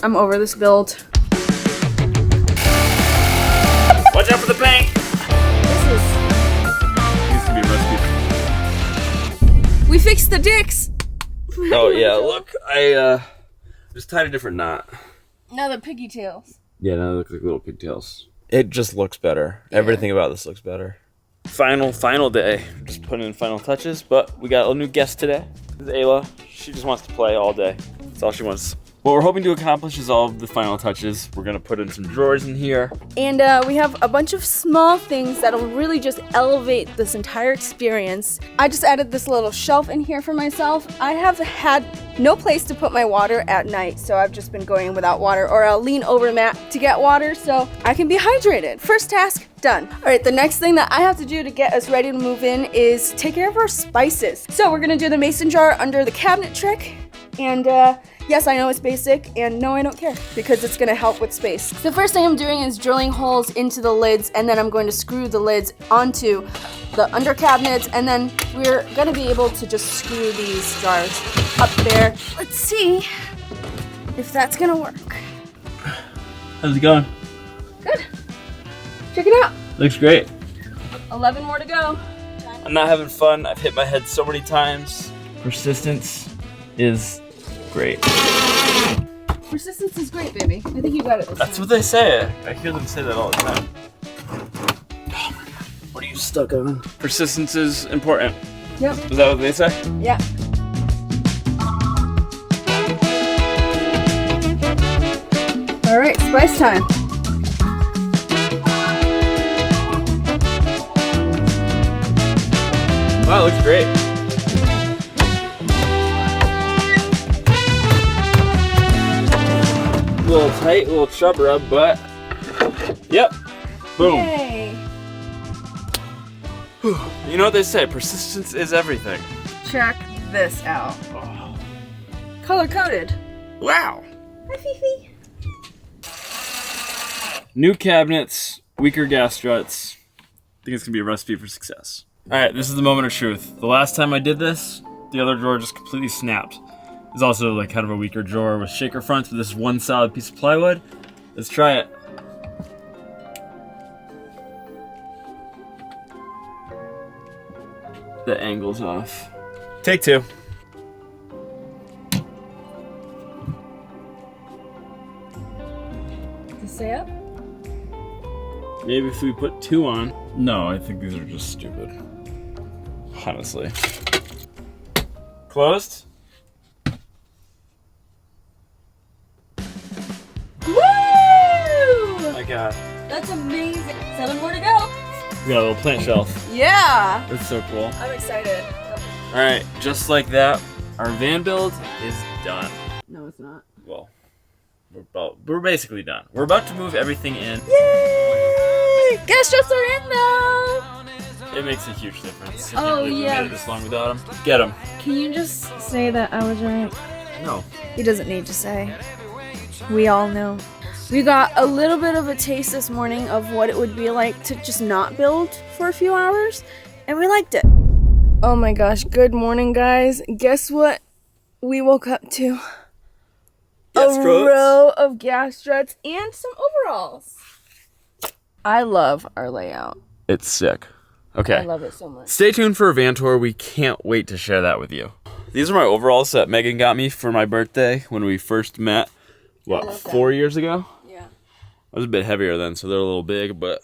I'm over this build. Watch out for the paint! This Needs to be recipe. We fixed the dicks! Oh yeah, look, I just tied a different knot. Now the piggy tails. Yeah, now they look like little pigtails. It just looks better. Yeah. Everything about this looks better. Final day. Just putting in final touches, but we got a new guest today. This is Ayla. She just wants to play all day. That's all she wants. What we're hoping to accomplish is all of the final touches. We're gonna put in some drawers in here. And we have a bunch of small things that'll really just elevate this entire experience. I just added this little shelf in here for myself. I have had no place to put my water at night, so I've just been going without water, or I'll lean over Matt to get water so I can be hydrated. First task done. All right, the next thing that I have to do to get us ready to move in is take care of our spices. So we're gonna do the mason jar under the cabinet trick. And yes, I know it's basic, and no, I don't care, because it's gonna help with space. The first thing I'm doing is drilling holes into the lids, and then I'm going to screw the lids onto the under cabinets, and then we're gonna be able to just screw these jars up there. Let's see if that's gonna work. How's it going? Good. Check it out. Looks great. 11 more to go. I'm not having fun. I've hit my head so many times. Persistence is great. Persistence is great, baby. I think you got it this That's time. what they say. I hear them say that all the time. What are you stuck on? Persistence is important. Yep. Is that what they say? Yeah. All right, spice time. Wow, it looks great. A little tight, a little chub rub, but yep. Boom. Yay. You know what they say, persistence is everything. Check this out. Oh. Color coded. Wow. Hi, Fifi. New cabinets, weaker gas struts. I think it's gonna be a recipe for success. All right, this is the moment of truth. The last time I did this, the other drawer just completely snapped. It's also like kind of a weaker drawer with shaker fronts, but this is one solid piece of plywood. Let's try it. The angle's off. Take two. Does it stay up? Maybe if we put two on. No, I think these are just stupid. Honestly. Closed? Woo! Oh my god. That's amazing. 7 more to go. We got a little plant shelf. Yeah. That's so cool. I'm excited. Alright, just like that, our van build is done. No, it's not. Well, we're basically done. We're about to move everything in. Yay! Gas strips are in though. It makes a huge difference. I Oh, can't believe we yeah. made it this long without them. Get them. Can you just say that I was right? No. He doesn't need to say. We all know. We got a little bit of a taste this morning of what it would be like to just not build for a few hours, and we liked it. Oh my gosh, good morning, guys. Guess what we woke up to? Gas a struts. row of gas struts and some overalls. I love our layout. It's sick. Okay. I love it so much. Stay tuned for a van tour. We can't wait to share that with you. These are my overalls that Megan got me for my birthday when we first met, what, 4 years ago? Yeah. I was a bit heavier then, so they're a little big, but...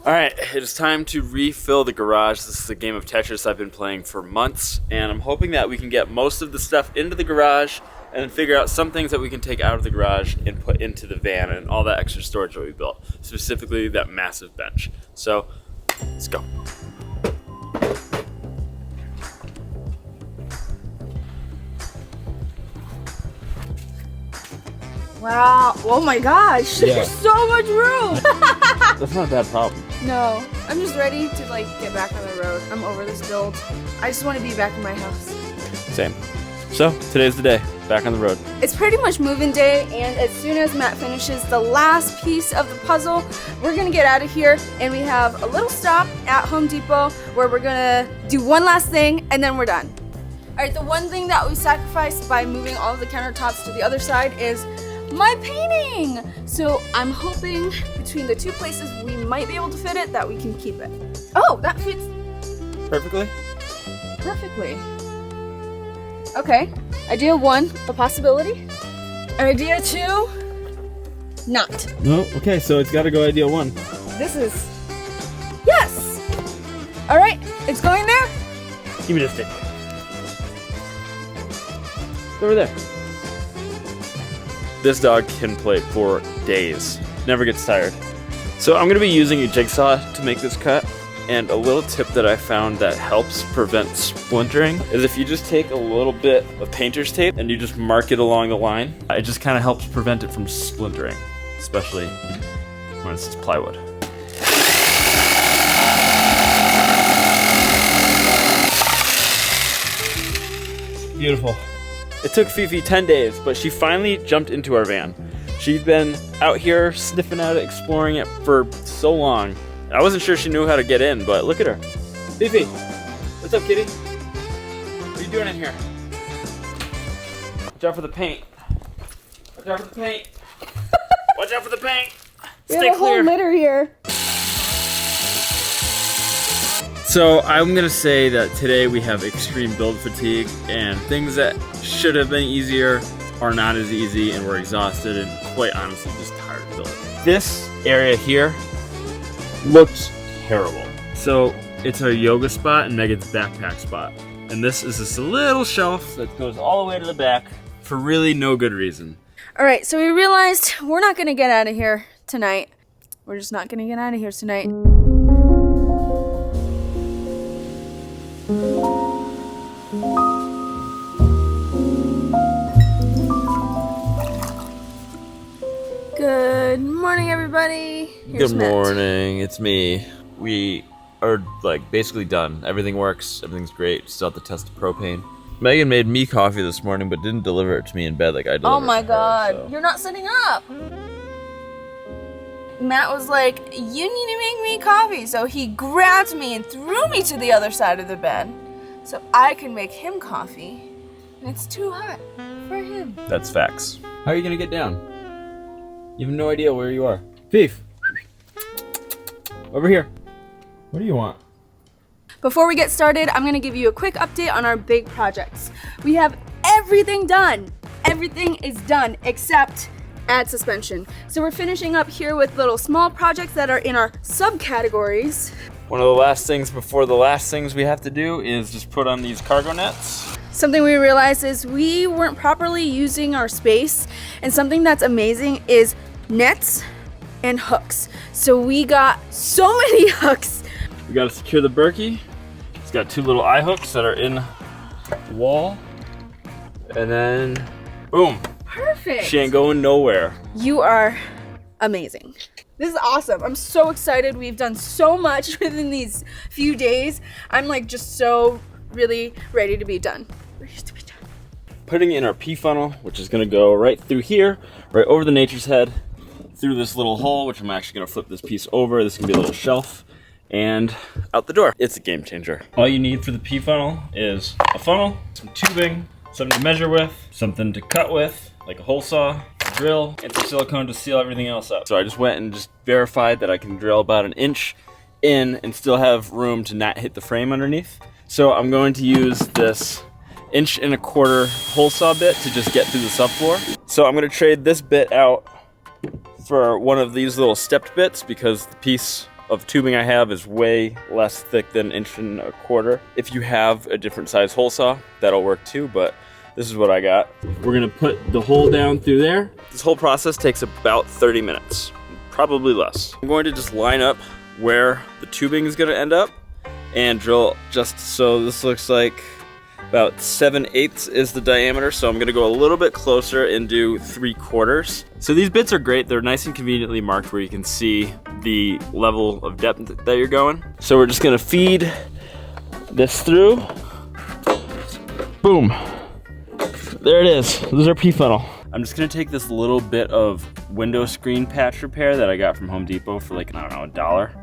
Alright, it is time to refill the garage. This is a game of Tetris I've been playing for months, and I'm hoping that we can get most of the stuff into the garage and then figure out some things that we can take out of the garage and put into the van and all that extra storage that we built, specifically that massive bench. So, let's go. Wow. Oh my gosh. Yeah. There's so much room. That's not a bad problem. No, I'm just ready to get back on the road. I'm over this build. I just want to be back in my house. Same. So, today's the day. Back on the road. It's pretty much move-in day, and as soon as Matt finishes the last piece of the puzzle, we're gonna get out of here, and we have a little stop at Home Depot where we're gonna do one last thing, and then we're done. All right, the one thing that we sacrificed by moving all of the countertops to the other side is my painting. So I'm hoping between the two places we might be able to fit it, that we can keep it. Oh, that fits Perfectly? perfectly. Okay, idea 1, a possibility. Idea 2, not. No, okay, so it's gotta go idea 1. This is, yes! All right, it's going there. Give me this stick. It's over there. This dog can play for days. Never gets tired. So I'm gonna be using a jigsaw to make this cut. And a little tip that I found that helps prevent splintering is if you just take a little bit of painter's tape and you just mark it along the line, it just kind of helps prevent it from splintering, especially when it's plywood. Beautiful. It took Fifi 10 days, but she finally jumped into our van. She'd been out here sniffing at it, exploring it for so long. I wasn't sure she knew how to get in, but look at her. Fifi, what's up, kitty? What are you doing in here? Watch out for the paint. Watch out for the paint. Watch out for the paint. We Stay have a clear. whole litter here. So I'm gonna say that today we have extreme build fatigue, and things that should have been easier are not as easy, and we're exhausted and quite honestly just tired of building. This area here looks terrible. So it's our yoga spot and Meghan's backpack spot. And this is this little shelf that goes all the way to the back for really no good reason. All right, so we realized we're not gonna get out of here tonight. We're just not gonna get out of here tonight. Good morning, everybody. Here's Good Matt. morning, it's me. We are like basically done. Everything works, everything's great. Still have to test the propane. Megan made me coffee this morning but didn't deliver it to me in bed like I delivered Oh my it to her, God, so. you're not sitting up. Matt was like, you need to make me coffee. So he grabbed me and threw me to the other side of the bed so I can make him coffee. And it's too hot for him. That's facts. How are you gonna get down? You have no idea where you are. Thief! Over here. What do you want? Before we get started, I'm gonna give you a quick update on our big projects. We have everything done. Everything is done except add suspension. So we're finishing up here with little small projects that are in our subcategories. One of the last things before the last things we have to do is just put on these cargo nets. Something we realized is we weren't properly using our space, and something that's amazing is nets and hooks. So we got so many hooks. We gotta secure the Berkey. It's got 2 little eye hooks that are in the wall. And then, boom. Perfect. She ain't going nowhere. You are amazing. This is awesome. I'm so excited. We've done so much within these few days. I'm like just so really ready to be done. Putting in our P funnel, which is gonna go right through here, right over the nature's head, through this little hole, which I'm actually gonna flip this piece over. This is gonna be a little shelf, and out the door. It's a game changer. All you need for the P funnel is a funnel, some tubing, something to measure with, something to cut with, like a hole saw, a drill, and some silicone to seal everything else up. So I just went and just verified that I can drill about 1 inch in and still have room to not hit the frame underneath. So I'm going to use this 1.25 inch hole saw bit to just get through the subfloor. So I'm gonna trade this bit out for one of these little stepped bits because the piece of tubing I have is way less thick than 1.25 inch. If you have a different size hole saw, that'll work too, but this is what I got. We're gonna put the hole down through there. This whole process takes about 30 minutes, probably less. I'm going to just line up where the tubing is gonna end up and drill just so this looks like about 7/8 is the diameter, so I'm gonna go a little bit closer and do 3/4. So these bits are great. They're nice and conveniently marked where you can see the level of depth that you're going. So we're just gonna feed this through. Boom. There it is. This is our P funnel. I'm just gonna take this little bit of window screen patch repair that I got from Home Depot for like, I don't know, $1.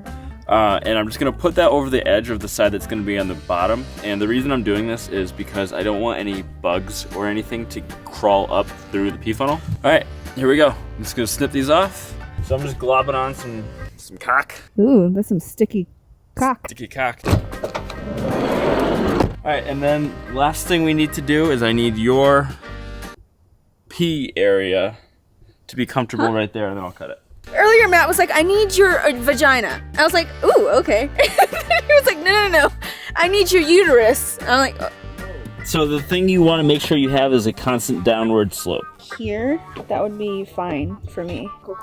And I'm just gonna put that over the edge of the side that's gonna be on the bottom. And the reason I'm doing this is because I don't want any bugs or anything to crawl up through the P funnel. All right, Here we go. I'm just gonna snip these off. So I'm just globbing on some cock. Ooh, that's some sticky cock. Sticky cock. All right, and then last thing we need to do is I need your pee area to be comfortable right there, and then I'll cut it. Earlier, Matt was like, I need your vagina. I was like, ooh, okay. He was like, no. I need your uterus. I'm like, oh. So the thing you want to make sure you have is a constant downward slope. Here, that would be fine for me. Go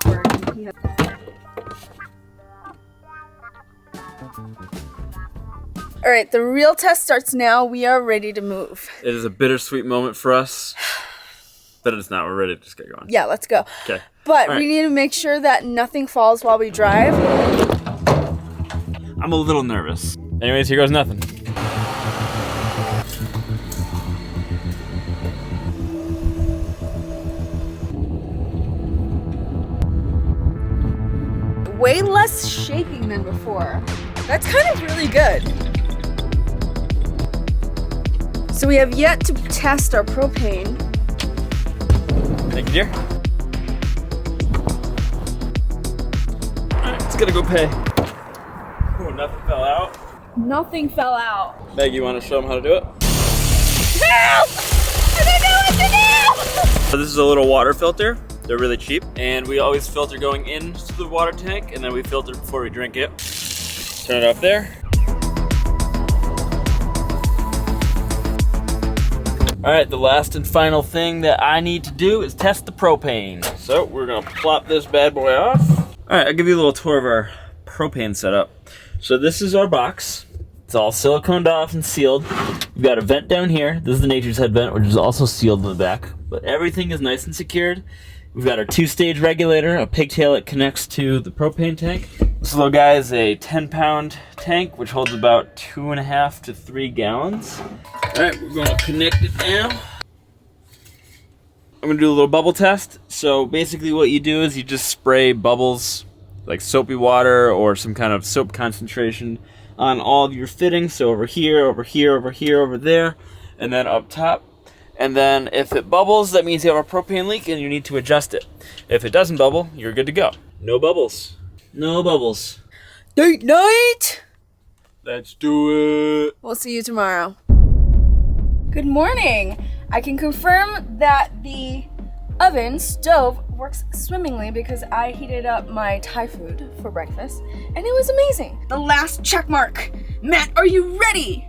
All right, the real test starts now. We are ready to move. It is a bittersweet moment for us, but it's not. We're ready to just get going. Yeah, let's go. Okay. But All right. we need to make sure that nothing falls while we drive. I'm a little nervous. Anyways, here goes nothing. Way less shaking than before. That's kind of really good. So we have yet to test our propane. Thank you, dear. Alright, it's gonna go pay. Oh, nothing fell out. Nothing fell out. Meg, you wanna show them how to do it? Help! I don't know what to do! So this is a little water filter. They're really cheap. And we always filter going into the water tank, and then we filter before we drink it. Turn it off there. All right, the last and final thing that I need to do is test the propane. So we're gonna plop this bad boy off. All right, I'll give you a little tour of our propane setup. So this is our box. It's all siliconed off and sealed. We've got a vent down here. This is the Nature's Head vent, which is also sealed in the back. But everything is nice and secured. We've got our 2-stage regulator, a pigtail that connects to the propane tank. This little guy is a 10-pound tank, which holds about 2.5 to 3 gallons. All right, we're gonna connect it now. I'm gonna do a little bubble test. So basically what you do is you just spray bubbles, like soapy water or some kind of soap concentration on all of your fittings. So over here, over here, over here, over there, and then up top. And then if it bubbles, that means you have a propane leak and you need to adjust it. If it doesn't bubble, you're good to go. No bubbles. No bubbles. Date night! Let's do it. We'll see you tomorrow. Good morning. I can confirm that the oven stove works swimmingly because I heated up my Thai food for breakfast and it was amazing. The last check mark. Matt, are you ready?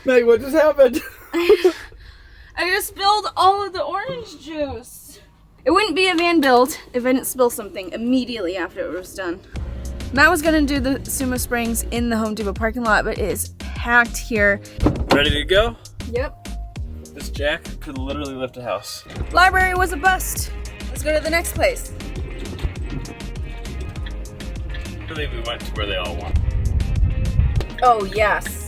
Meg, what just happened? I just spilled all of the orange juice. It wouldn't be a van build if I didn't spill something immediately after it was done. Matt was gonna do the Sumo Springs in the Home Depot parking lot, but it is packed here. Ready to go? Yep. This jack could literally lift a house. Library was a bust. Let's go to the next place. I believe we went to where they all went. Oh, yes.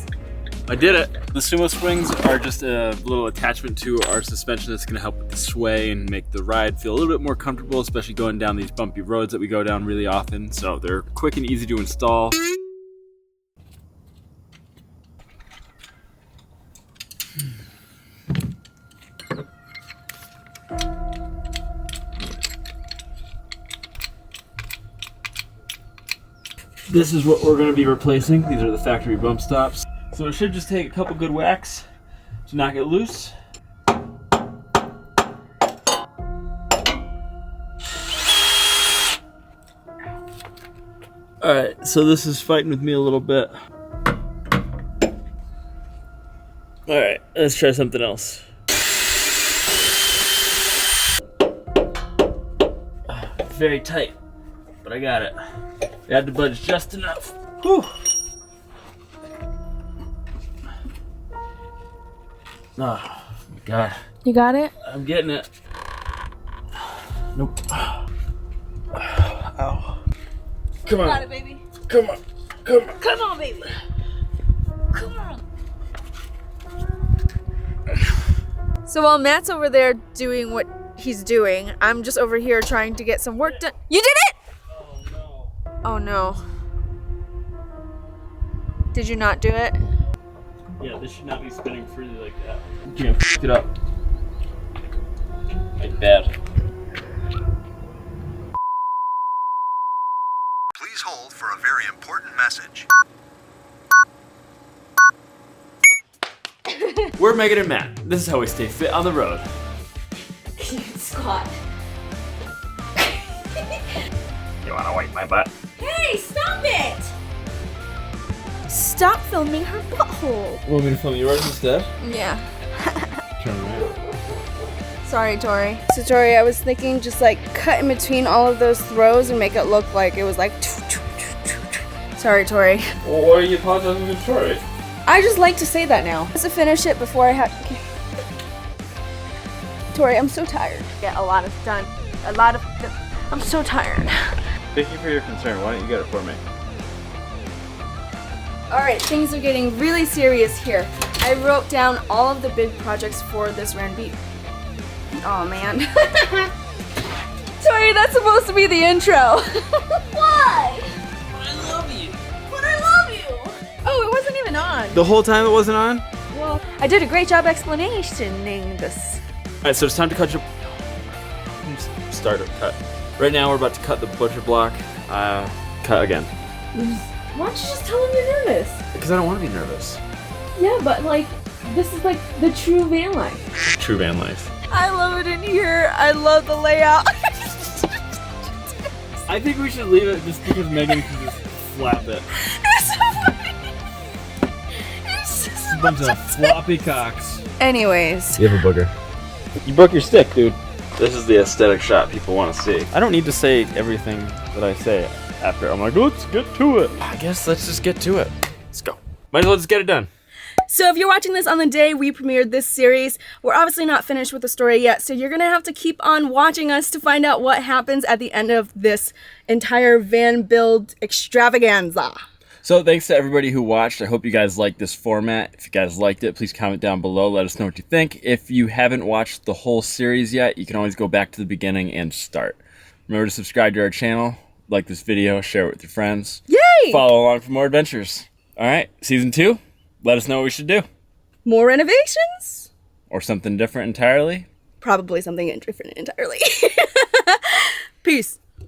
I did it. The Sumo Springs are just a little attachment to our suspension that's going to help with the sway and make the ride feel a little bit more comfortable, especially going down these bumpy roads that we go down really often. So they're quick and easy to install. This is what we're going to be replacing. These are the factory bump stops. So it should just take a couple good whacks to knock it loose. Alright, so this is fighting with me a little bit. Alright, let's try something else. Very tight, but I got it. I had to budge just enough. Whew. Oh my god. You got it? I'm getting it. Nope. Ow. Come on. Got it, baby. Come on. Come on. Come on, baby. Come on. So while Matt's over there doing what he's doing, I'm just over here trying to get some work done. You did it? Oh no. Oh no. Did you not do it? Yeah, this should not be spinning freely like that. You can't f it up. Like that. Please hold for a very important message. We're Megan and Matt. This is how we stay fit on the road. Squat. You wanna wipe my butt? Hey, stop it! Stop filming her butthole. Want me to film yours instead? Yeah. Turn around. Sorry, Tori. So, Tori, I was thinking just like cut in between all of those throws and make it look like it was like. Sorry, Tori. Well, why are you apologizing to Tori? I just like to say that now. Just to finish it before I have. Tori, I'm so tired. Get a lot of done. I'm so tired. Thank you for your concern. Why don't you get it for me? Alright, things are getting really serious here. I wrote down all of the big projects for this round beat. Oh man. Tori, that's supposed to be the intro. Why? I love you. But I love you. Oh, it wasn't even on. The whole time it wasn't on? Well, I did a great job explanationing this. Alright, so it's time to cut your... Start or cut. Right now we're about to cut the butcher block. Cut again. Why don't you just tell him you're nervous? Because I don't want to be nervous. Yeah, but like, this is like the true van life. True van life. I love it in here. I love the layout. I think we should leave it just because Megan can just flap it. It's so funny. It's just A bunch of floppy cocks. Anyways. You have a booger. You broke your stick, dude. This is the aesthetic shot people want to see. I don't need to say everything that I say after. I'm like, let's get to it. I guess let's just get to it. Let's go. Might as well just get it done. So if you're watching this on the day we premiered this series, we're obviously not finished with the story yet, so you're gonna have to keep on watching us to find out what happens at the end of this entire van build extravaganza. So thanks to everybody who watched. I hope you guys liked this format. If you guys liked it, please comment down below. Let us know what you think. If you haven't watched the whole series yet, you can always go back to the beginning and start. Remember to subscribe to our channel, like this video, share it with your friends. Yay! Follow along for more adventures. All right, season 2, let us know what we should do. More renovations? Or something different entirely. Probably something different entirely. Peace.